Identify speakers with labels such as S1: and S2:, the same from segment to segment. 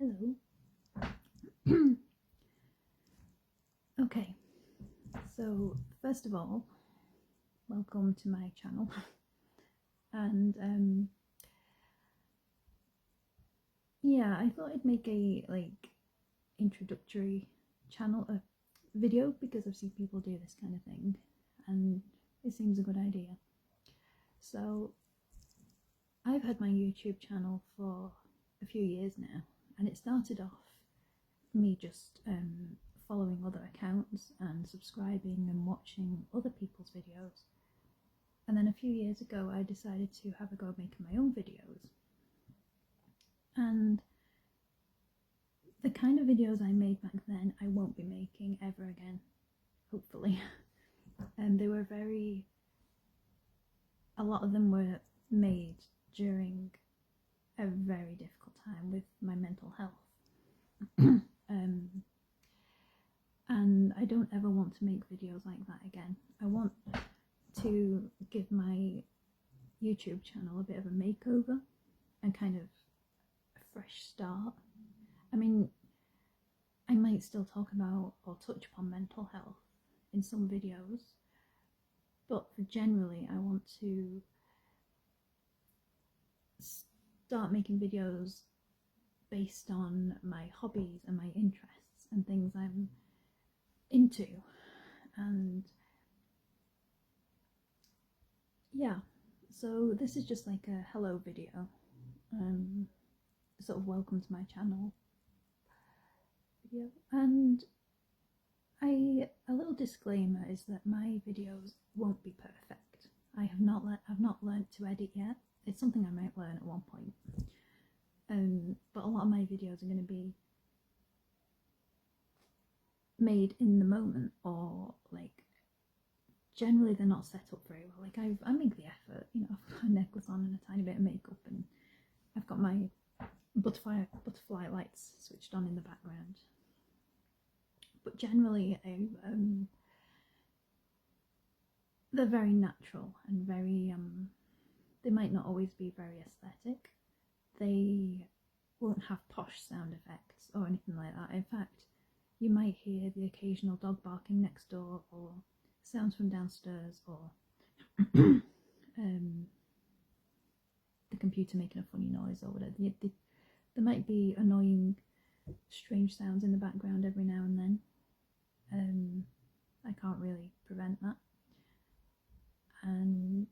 S1: Hello. Okay, so first of all, welcome to my channel. And yeah, I thought I'd make a introductory channel video because I've seen people do this kind of thing and it seems a good idea. So I've had my YouTube channel for a few years now, and it started off me just following other accounts and subscribing and watching other people's videos. And then a few years ago I decided to have a go at making my own videos. And the kind of videos I made back then I won't be making ever again, hopefully. And they were a lot of them were made during a very difficult time with my mental health. And I don't ever want to make videos like that again. I want to give my YouTube channel a bit of a makeover and kind of a fresh start. I mean, I might still talk about or touch upon mental health in some videos, but generally I want to start making videos based on my hobbies and my interests and things I'm into. And yeah, so this is just like a hello video, sort of welcome to my channel video. And a little disclaimer is that my videos won't be perfect. I've not learned to edit yet. It's something I might learn at one point. But a lot of my videos are going to be made in the moment, or generally they're not set up very well. I make the effort, you know. I've got a necklace on and a tiny bit of makeup, and I've got my butterfly lights switched on in the background. But generally they're very natural and very they might not always be very aesthetic. They won't have posh sound effects or anything like that. In fact, you might hear the occasional dog barking next door, or sounds from downstairs, or the computer making a funny noise or whatever. There might be annoying, strange sounds in the background every now and then. I can't really prevent that. And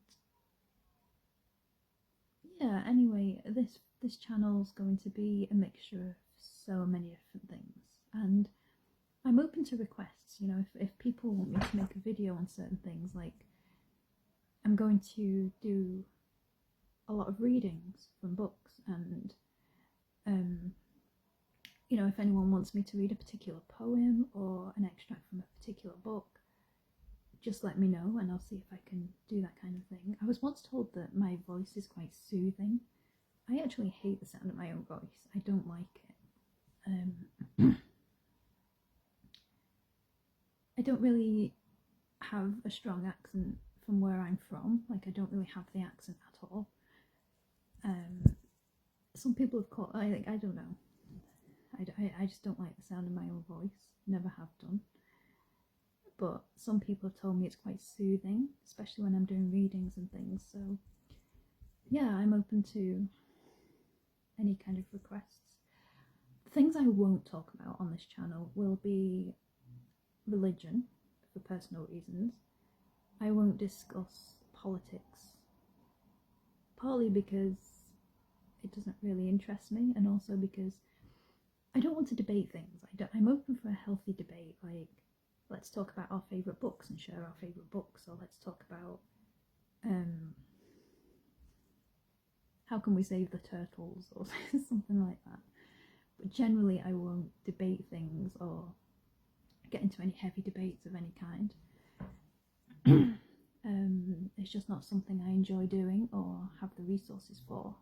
S1: yeah, anyway, this channel's going to be a mixture of so many different things, and I'm open to requests. You know, if people want me to make a video on certain things, like I'm going to do a lot of readings from books, and you know, if anyone wants me to read a particular poem or an extract from a particular book, just let me know and I'll see if I can do that kind of thing. I was once told that my voice is quite soothing. I actually hate the sound of my own voice. I don't like it. I don't really have a strong accent from where I'm from. I don't really have the accent at all. Some people have called, I don't know. I just don't like the sound of my own voice. Never have done. But some people have told me it's quite soothing, especially when I'm doing readings and things. So yeah, I'm open to any kind of requests. The things I won't talk about on this channel will be religion, for personal reasons. I won't discuss politics, partly because it doesn't really interest me, and also because I don't want to debate things. I'm open for a healthy debate, like let's talk about our favourite books and share our favourite books, or let's talk about how can we save the turtles, or something like that. But generally I won't debate things or get into any heavy debates of any kind. It's just not something I enjoy doing or have the resources for.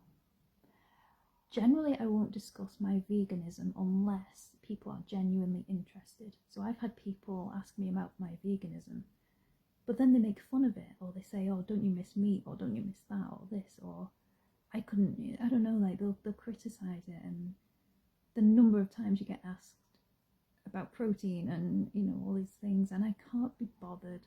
S1: Generally I won't discuss my veganism unless people are genuinely interested. So I've had people ask me about my veganism, but then they make fun of it, or they say, oh, don't you miss meat, or don't you miss that, or this, or I don't know, like they'll criticize it, and the number of times you get asked about protein and, you know, all these things, and I can't be bothered.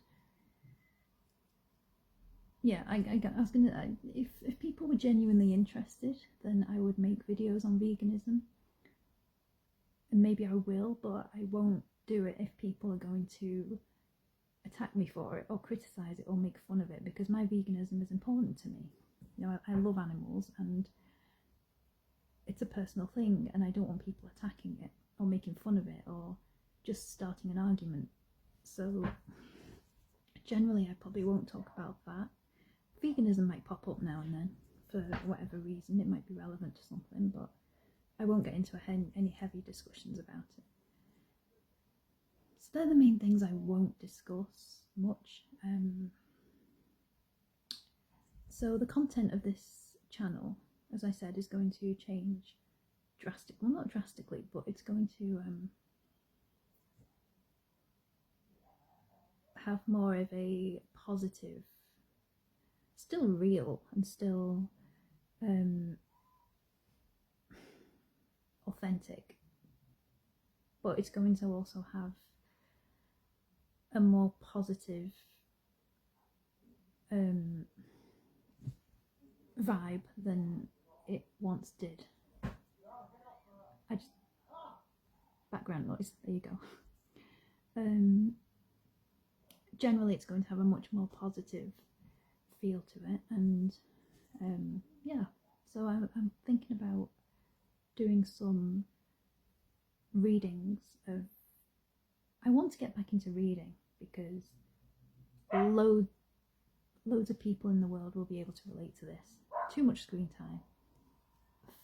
S1: Yeah, I was gonna, if people were genuinely interested, then I would make videos on veganism, and maybe I will, but I won't do it if people are going to attack me for it or criticize it or make fun of it, because my veganism is important to me. You know, I love animals and it's a personal thing, and I don't want people attacking it or making fun of it or just starting an argument. So generally I probably won't talk about that. Veganism might pop up now and then for whatever reason, it might be relevant to something, but I won't get into any heavy discussions about it. So they're the main things I won't discuss much. So the content of this channel, as I said, is going to change drastically. Well, not drastically, but it's going to have more of a positive, still real and still authentic, but it's going to also have a more positive vibe than it once did. Background noise, there you go. Generally it's going to have a much more positive feel to it, and yeah, so I'm thinking about doing some readings of, I want to get back into reading because loads of people in the world will be able to relate to this. Too much screen time,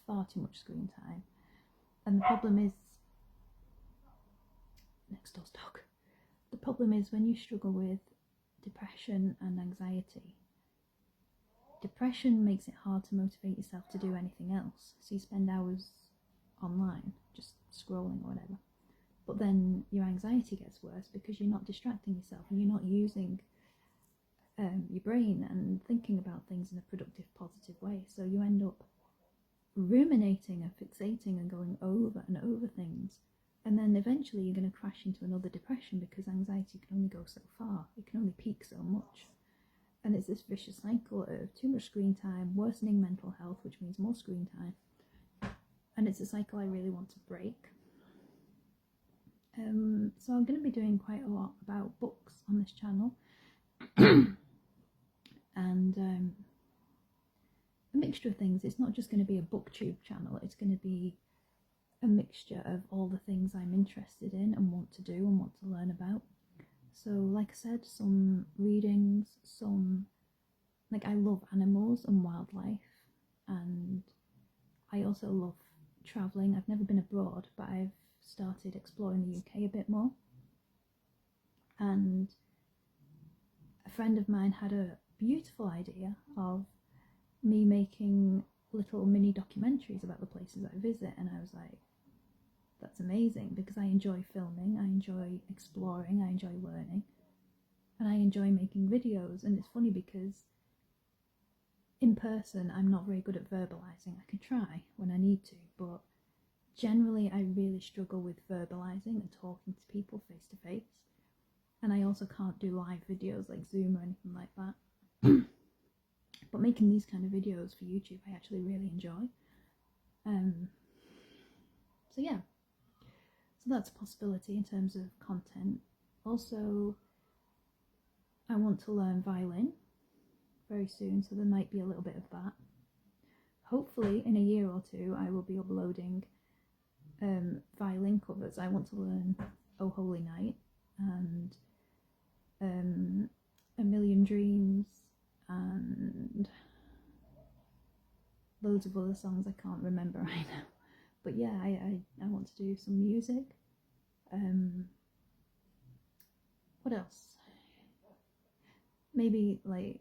S1: far too much screen time, and the problem is, next door's dog. The problem is when you struggle with depression and anxiety, depression makes it hard to motivate yourself to do anything else, so you spend hours online just scrolling or whatever, but then your anxiety gets worse because you're not distracting yourself and you're not using your brain and thinking about things in a productive, positive way, so you end up ruminating and fixating and going over and over things, and then eventually you're going to crash into another depression because anxiety can only go so far, it can only peak so much. And it's this vicious cycle of too much screen time, worsening mental health, which means more screen time. And it's a cycle I really want to break. So I'm going to be doing quite a lot about books on this channel. And a mixture of things. It's not just going to be a booktube channel, it's going to be a mixture of all the things I'm interested in and want to do and want to learn about. So like I said, some readings, some, like, I love animals and wildlife, and I also love travelling. I've never been abroad, but I've started exploring the UK a bit more, and a friend of mine had a beautiful idea of me making little mini documentaries about the places I visit, and I was like, that's amazing, because I enjoy filming, I enjoy exploring, I enjoy learning, and I enjoy making videos. And it's funny because in person I'm not very good at verbalising. I can try when I need to, but generally I really struggle with verbalising and talking to people face to face, and I also can't do live videos like Zoom or anything like that. But making these kind of videos for YouTube I actually really enjoy. So yeah, so that's a possibility in terms of content. Also, I want to learn violin very soon, so there might be a little bit of that. Hopefully in a year or two I will be uploading violin covers. I want to learn Oh Holy Night and A Million Dreams and loads of other songs I can't remember right now. But yeah, I want to do some music. What else? Maybe, like,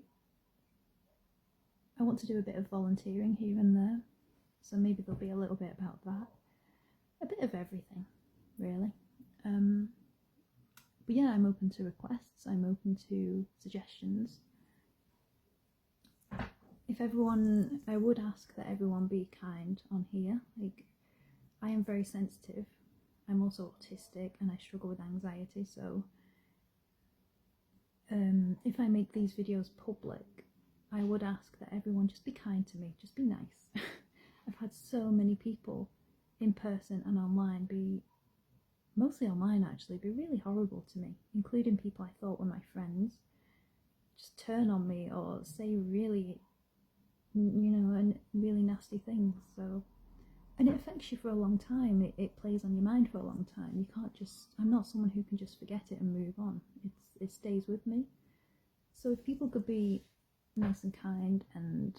S1: I want to do a bit of volunteering here and there, so maybe there'll be a little bit about that. A bit of everything, really. But yeah, I'm open to requests, I'm open to suggestions. I would ask that everyone be kind on here. Like, I am very sensitive. I'm also autistic and I struggle with anxiety, so if I make these videos public, I would ask that everyone just be kind to me, just be nice. I've had so many people in person and online mostly online actually, be really horrible to me, including people I thought were my friends. Just turn on me or say really, and really nasty things. So, and it affects you for a long time. It plays on your mind for a long time. You can't just, I'm not someone who can just forget it and move on. It stays with me. So if people could be nice and kind and,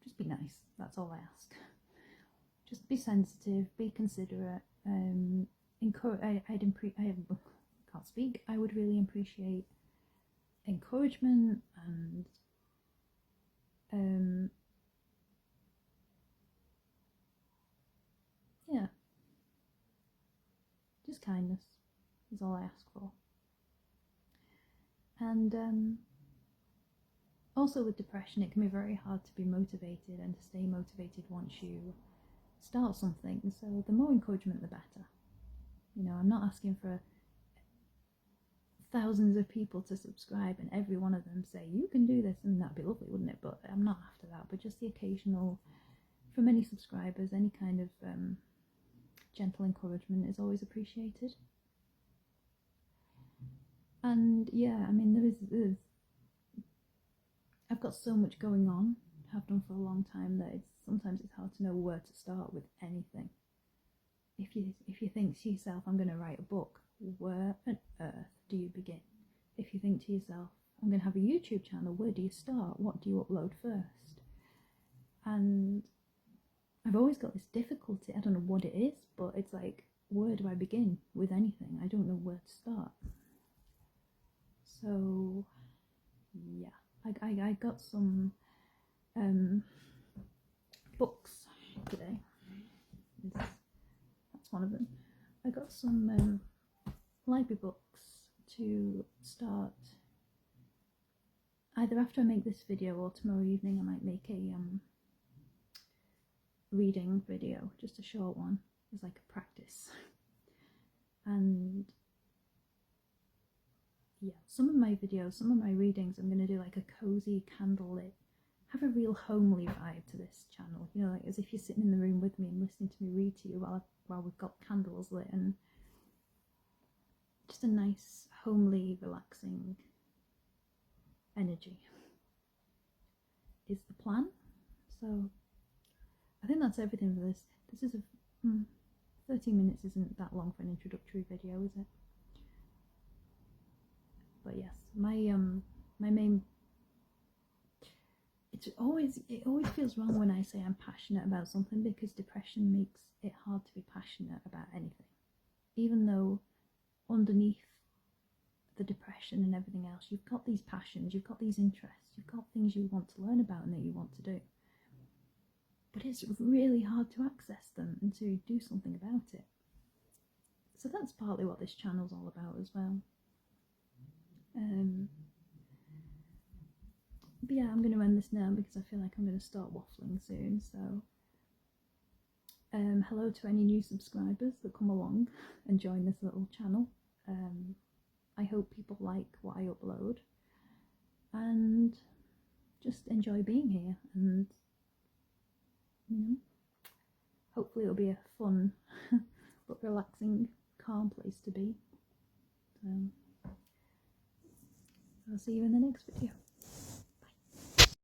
S1: just be nice. That's all I ask. Just be sensitive, be considerate. I would really appreciate encouragement and yeah, just kindness is all I ask for. And also with depression, it can be very hard to be motivated and to stay motivated once you start something. So the more encouragement, the better. I'm not asking for thousands of people to subscribe and every one of them say you can do this. I mean, that'd be lovely, wouldn't it? But I'm not after that. But just the occasional, for many subscribers, any kind of gentle encouragement is always appreciated. And yeah, I mean, there's I've got so much going on, have done for a long time, that sometimes it's hard to know where to start with anything. If you think to yourself, I'm going to write a book, where on earth do you begin? If you think to yourself, I'm going to have a YouTube channel, where do you start? What do you upload first? And I've always got this difficulty. I don't know what it is, but it's like, where do I begin with anything? I don't know where to start. So yeah, I got some books today. That's one of them. I got some library books to start. Either after I make this video or tomorrow evening I might make a reading video, just a short one, as like a practice. And yeah, some of my videos, some of my readings, I'm going to do like a cozy candlelit, have a real homely vibe to this channel, like as if you're sitting in the room with me and listening to me read to you while we've got candles lit, and just a nice, homely, relaxing energy is the plan. So I think that's everything for this. This is 13 minutes isn't that long for an introductory video, is it? But yes, my main, it always feels wrong when I say I'm passionate about something, because depression makes it hard to be passionate about anything, even though underneath the depression and everything else you've got these passions, you've got these interests, you've got things you want to learn about and that you want to do, but it's really hard to access them and to do something about it. So that's partly what this channel's all about as well. But yeah, I'm going to end this now because I feel like I'm going to start waffling soon. So hello to any new subscribers that come along and join this little channel. I hope people like what I upload and just enjoy being here, and hopefully it'll be a fun but relaxing, calm place to be. So I'll see you in the next video.